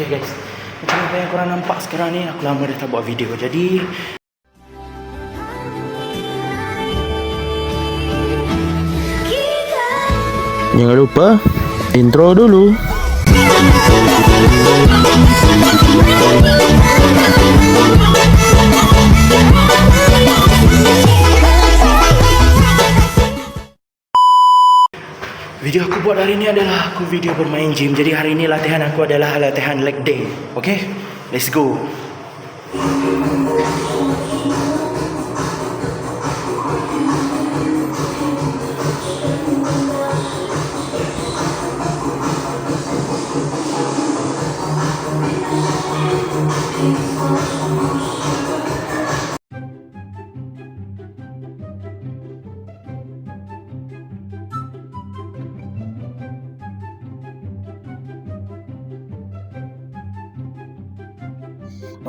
Okay guys, macam apa yang korang nampak sekarang ni, aku lama dah tak buat video. Jadi jangan lupa intro dulu. Video aku buat hari ni adalah aku video bermain gym. Jadi hari ni latihan aku adalah latihan leg day. Okay, let's go.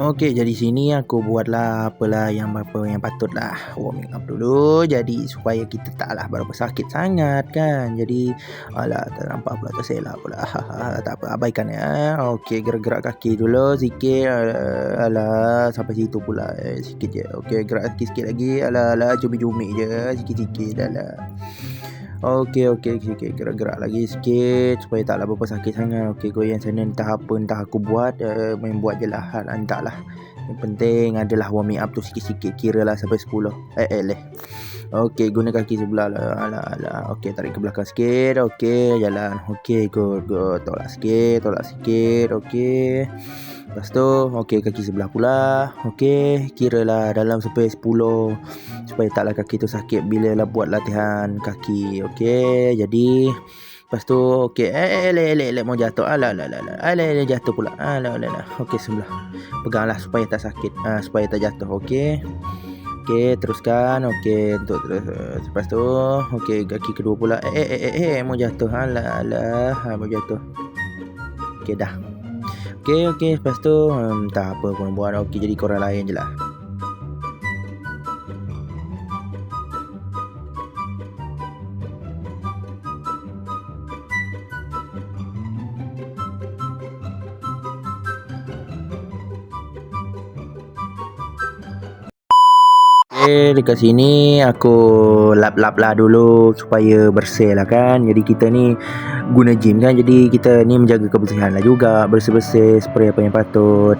Okey, jadi sini aku buatlah apa yang patutlah warming up dulu. Jadi supaya kita taklah berapa sakit sangat kan. Jadi alah tak nampak pula terselak pula. Tak apa, abaikan ya. Okey, gerak-gerak kaki dulu sikit. Alah sampai situ pula sikit je. Okey, gerak sikit lagi. Alah cumi-cumi je sikit-sikit alah. Okey, sikit gerak-gerak lagi sikit supaya taklah berapa sakit sangat. Okey, goyang sana entah apa entah aku buat main buat je lah, entahlah. Yang penting adalah warming up tu sikit-sikit, kiralah sampai 10. Okey, guna kaki sebelah lah. Alah. Okey, tarik ke belakang sikit. Okey, jalan. Okey, good. Tolak sikit. Okey. Lepas tu, okey, kaki sebelah pula. Okey, kiralah dalam sampai 10 supaya taklah kaki tu sakit bila lah buat latihan kaki. Okey, jadi lepas tu okey, mau jatuh. Alah, jatuh pula. Alah. Okey, sebelah. Peganglah supaya tak sakit. Supaya tak jatuh. Okey, teruskan. Okey, untuk terus. Lepas tu, okey, kaki kedua pula. Mau jatuh. Alah, mau jatuh. Okey, dah. Okey, lepas tu tak apa korang buat. Okey, jadi korang layan je lah. Okay, dekat sini aku lap-lap lah dulu supaya bersih lah kan. Jadi kita ni guna gym kan, jadi kita ni menjaga kebersihan lah juga. Bersih-bersih, spray apa yang patut.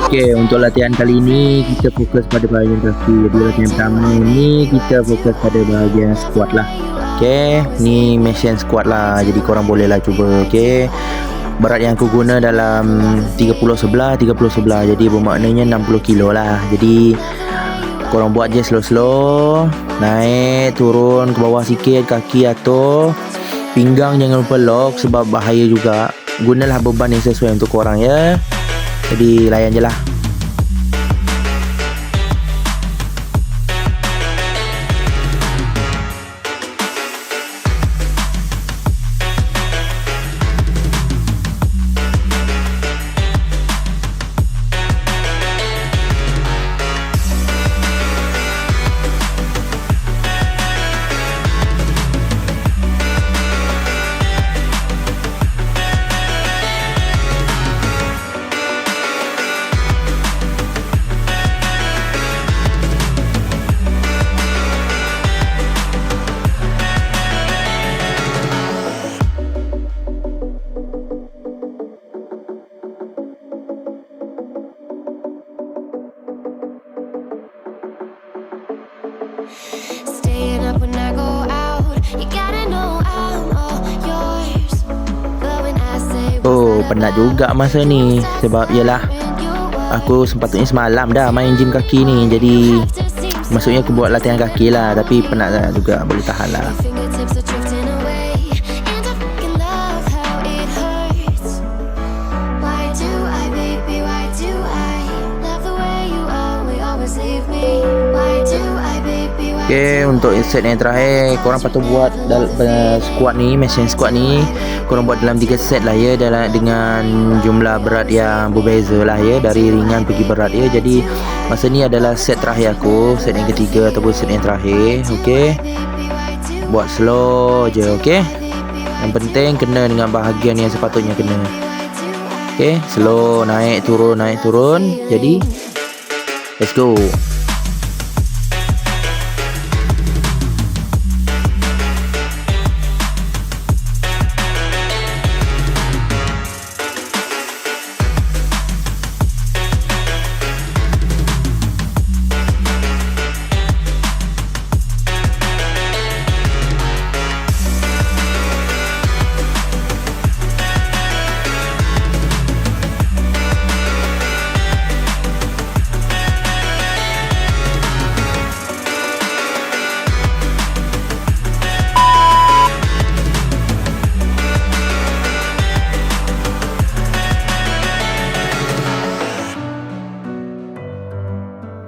Okey, untuk latihan kali ini kita fokus pada bahagian kaki. Jadi latihan pertama ini kita fokus pada bahagian squat lah. Okey, ni machine squat lah. Jadi korang boleh lah cuba. Okey, berat yang aku guna dalam 30 sebelah. Jadi bermaknanya 60 kilo lah. Jadi korang buat je slow-slow. Naik, turun ke bawah sikit. Kaki atur. Pinggang jangan lupa lock sebab bahaya juga. Gunalah beban yang sesuai untuk korang ya. Jadi layan je lah. Oh, penat juga masa ni. Sebab yelah, aku sepatutnya semalam dah main gym kaki ni. Jadi maksudnya aku buat latihan kaki lah. Tapi penat lah juga, boleh tahan lah. Why do I, baby, why Okay, untuk set yang terakhir korang patut buat squat ni, machine squat ni korang buat dalam 3 set lah ya, dengan jumlah berat yang berbeza lah ya, dari ringan pergi berat ya. Jadi masa ni adalah set terakhir aku, set yang ketiga ataupun set yang terakhir. Okay, buat slow je. Okay, yang penting kena dengan bahagian yang sepatutnya kena. Okay, slow, naik turun. Jadi let's go.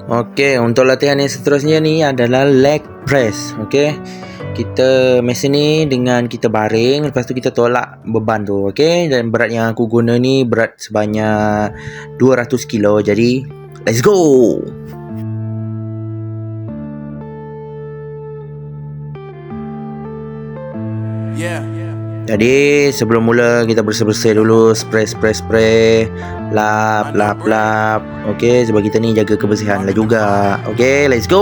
Okey, untuk latihan yang seterusnya ni adalah leg press. Okey, kita mesin ni dengan kita baring, lepas tu kita tolak beban tu. Okey, dan berat yang aku guna ni berat sebanyak 200 kilo. Jadi let's go. Jadi sebelum mula kita bersih-bersih dulu, spray, lap. Okey, sebab kita ni jaga kebersihan lah juga. Okey, let's go.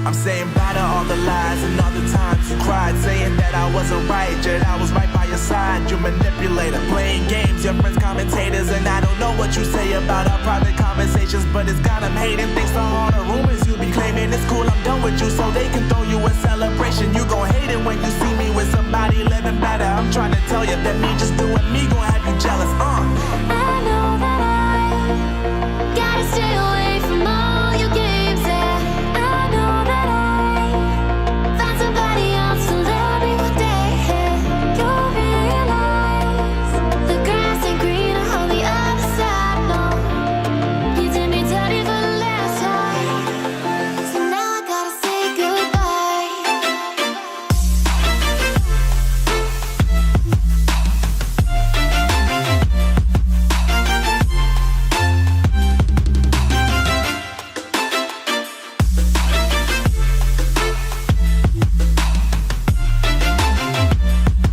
I'm saying bye to all the lies and all the times you cried, saying that I wasn't right, yet I was right by your side. You manipulator, playing games, your friends commentators, and I don't know what you say about our private conversations, but it's got them hating. Thanks to all the rumors you be claiming, it's cool I'm done with you, so they can throw you a celebration. You gon' hate it when you see me with somebody living better. I'm trying to tell you that me just doing me gon' have you jealous. I know that I gotta stay away from all your games, yeah. I know that I found somebody else to love me one day, yeah. You'll realize the grass ain't greener on the other side, no. You did me dirty for the last time, so now I gotta say goodbye. So now I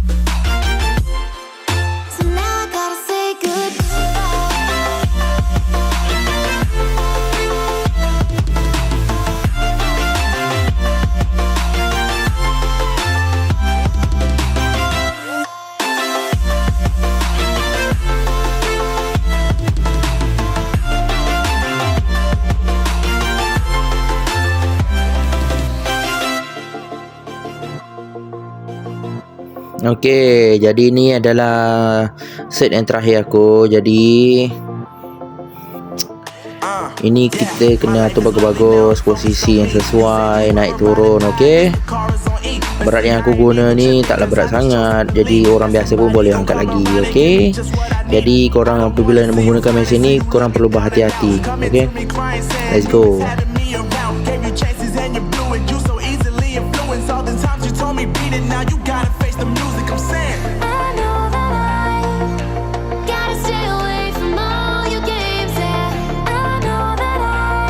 gotta say goodbye. Okey, jadi ni adalah set yang terakhir aku. Jadi ini kita kena atur bagus-bagus, posisi yang sesuai, naik turun. Okey, berat yang aku guna ni taklah berat sangat, jadi orang biasa pun boleh angkat lagi. Okey, jadi korang apabila nak menggunakan mesin ni korang perlu berhati-hati. Okey, let's go. I know that I gotta stay away from all your games, yeah. I know that I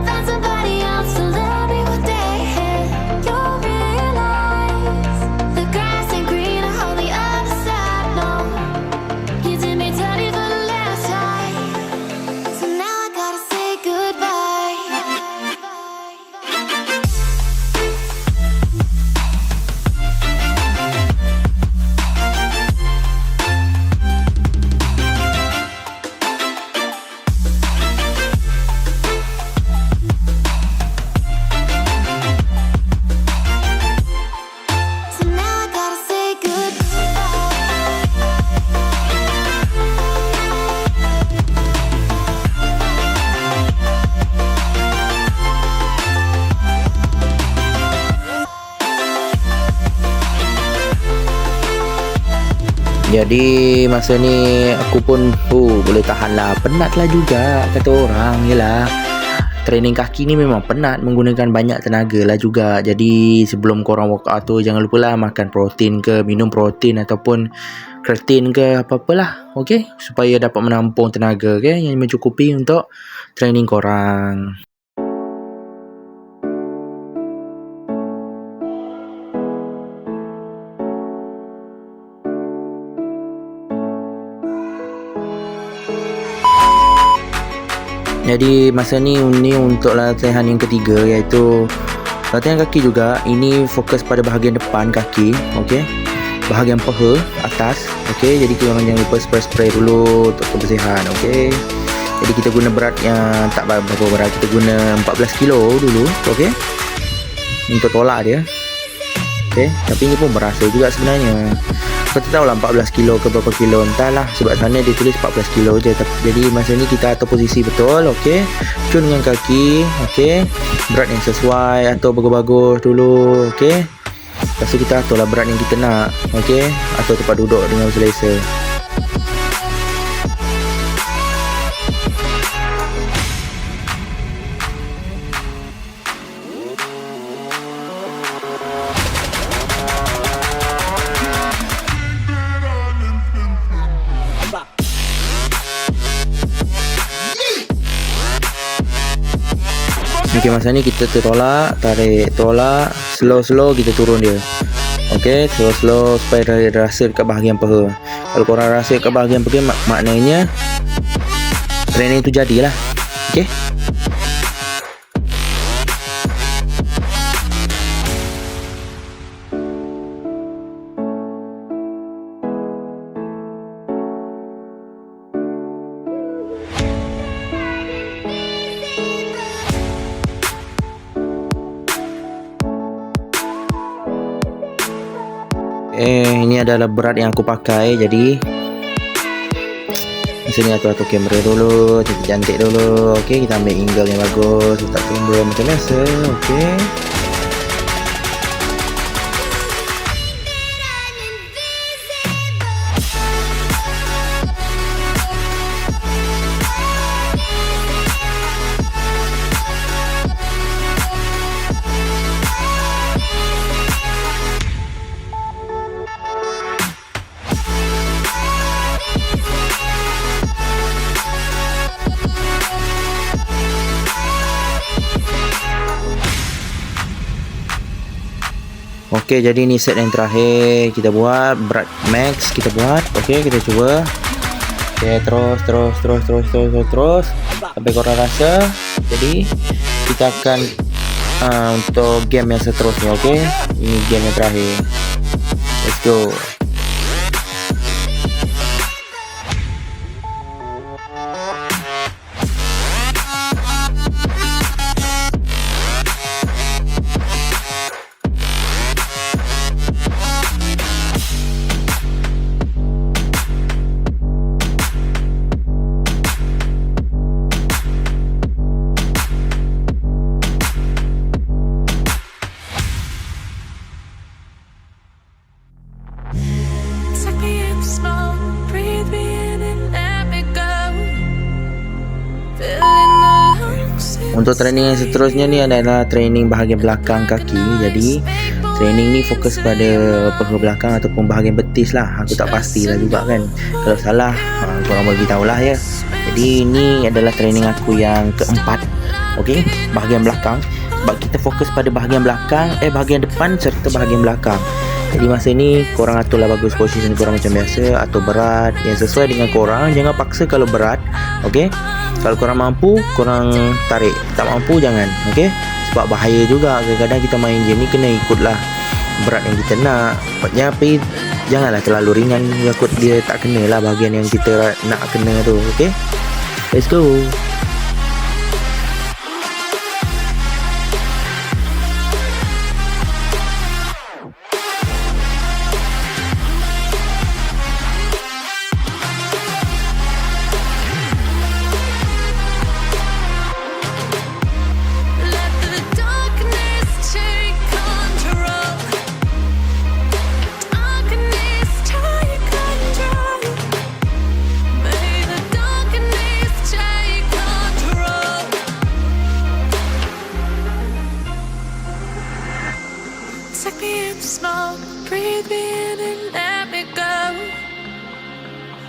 found somebody else to love me one day, yeah. You'll realize the grass ain't greener on the other side, no. You did me dirty for the last time, so now I gotta say goodbye. So now I gotta say goodbye. Jadi masa ni aku pun boleh tahan lah, penat lah juga kata orang. Yelah, training kaki ni memang penat, menggunakan banyak tenaga lah juga. Jadi sebelum korang workout tu, jangan lupa lah makan protein ke, minum protein ataupun kreatin ke, apa-apalah, okay, supaya dapat menampung tenaga, okay, yang mencukupi untuk training korang. Jadi masa ni untuk latihan yang ketiga, iaitu latihan kaki juga. Ini fokus pada bahagian depan kaki, okey, bahagian paha atas, okey. Jadi kita jangan lupa spray dulu untuk kebersihan, okey. Jadi kita guna berat yang tak berapa berat, kita guna 14 kilo dulu, okey, untuk tolak dia, okey. Tapi ni pun berasa juga sebenarnya. Kau tahu lah 14 kilo ke berapa kilo, entahlah, sebab sana dia tulis 14 kilo je. Jadi masa ni kita atur posisi betul, okey. Cun dengan kaki, okey. Berat yang sesuai, atur bagus-bagus dulu, okey. Lepas tu kita atur lah berat yang kita nak, okey. Atur tempat duduk dengan selesa. Okey, masa ni kita tertolak, tarik, tolak, slow kita turun dia. Okey, slow supaya dia rasa dekat bahagian paha. Kalau korang rasa dekat bahagian paha, maknanya training tu jadilah. Okey. Ini adalah berat yang aku pakai. Jadi di sini atur kamera dulu, cantik dulu. Okey, kita ambil angle yang bagus, letak kamera macam biasa. Okey. Okey, jadi ni set yang terakhir kita buat, berat max kita buat. Okey, kita cuba. Okey, terus sampai korang rasa. Jadi kita akan untuk game yang seterusnya. Okey, ini game yang terakhir. Let's go. Untuk training yang seterusnya ni adalah training bahagian belakang kaki. Jadi training ni fokus pada paha belakang ataupun bahagian betis lah. Aku tak pastilah juga kan. Kalau salah korang boleh beritahu lah ya. Jadi ini adalah training aku yang keempat. Okey, bahagian belakang. Sebab kita fokus pada bahagian belakang, bahagian depan serta bahagian belakang. Jadi masa ni korang aturlah bagus posisi korang macam biasa. Atur berat yang sesuai dengan korang. Jangan paksa kalau berat. Okey, kalau korang mampu, korang tarik. Tak mampu, jangan. Okey, sebab bahaya juga. Kadang-kadang kita main game ni kena ikutlah berat yang kita nak. Tapi janganlah terlalu ringan, takut dia tak kena lah bahagian yang kita nak kena tu. Okey, let's go.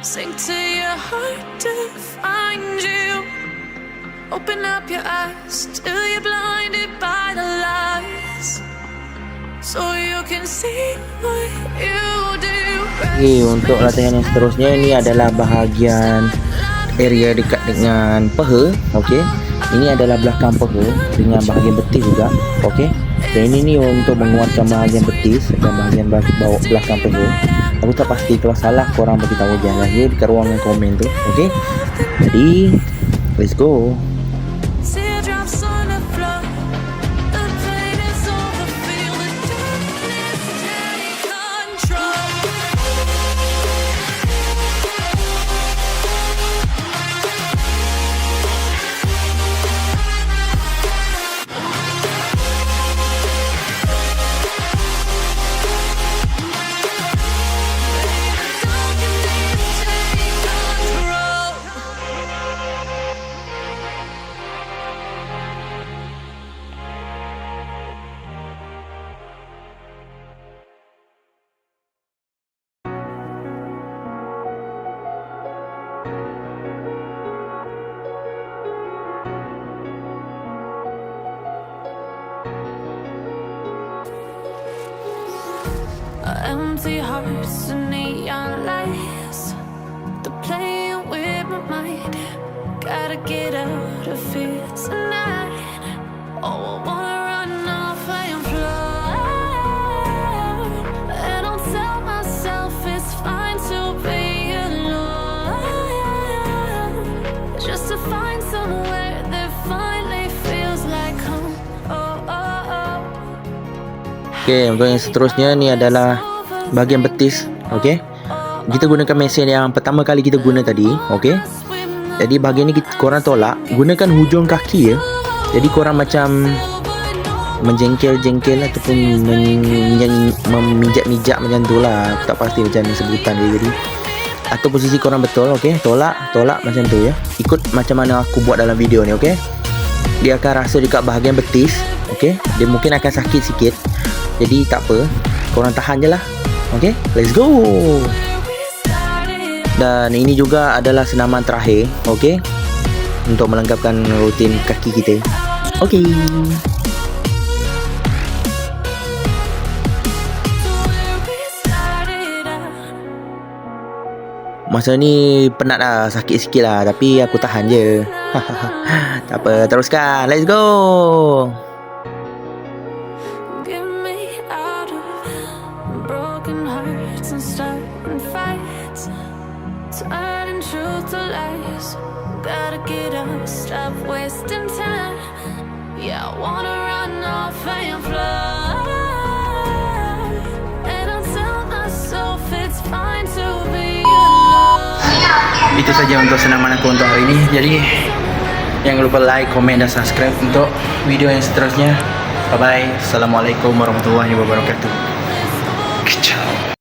Sink to your heart to find you. Open up your eyes till you're blinded by the lies, so you can see what you do. Okey, untuk latihan yang seterusnya ini adalah bahagian area dekat dengan peha. Okey, ini adalah belakang peha dengan bahagian betis juga. Okey, dan ini ni untuk menguatkan bahagian betis dan bahagian bawah belakang peha. Aku tak pasti, kalau salah korang bagi tahu je lah ya dekat ruangan komen tu. Okey, jadi let's go. Teardrops on the floor. The pain is over. Feel the darkness take control. Empty hearts and neon lights, they're playing with my mind. Gotta get out of here tonight. Oh, I wanna run off and fly, and I'll tell myself it's fine to be alone, just to find somewhere that finally feels like home. Oh, oh, oh. Okey, untuk yang seterusnya ni adalah bahagian betis. Okey, kita gunakan mesin yang pertama kali kita guna tadi. Okey, jadi bahagian ni korang tolak, gunakan hujung kaki ya. Jadi korang macam menjengkel-jengkel ataupun memijak-mijak macam tu lah. Aku tak pasti macam ni sebutan dia. Jadi atau posisi korang betul. Okey, tolak macam tu ya. Ikut macam mana aku buat dalam video ni. Okey, dia akan rasa dekat bahagian betis. Okey, dia mungkin akan sakit sikit, jadi tak apa, korang tahan je lah. Okay, let's go. Dan ini juga adalah senaman terakhir, okay, untuk melengkapkan rutin kaki kita. Okay. Masa ni penat lah, sakit sikit lah, tapi aku tahan je. Tak apa, teruskan, let's go. Turning truth to lies. Gotta get up, stop wasting time. Yeah, I wanna run off and fly, and I'll tell myself it's fine to be alone. Itu saja untuk senaman aku untuk hari ini. Jadi jangan lupa like, komen dan subscribe untuk video yang seterusnya. Bye bye. Assalamualaikum warahmatullahi wabarakatuh. Ciao.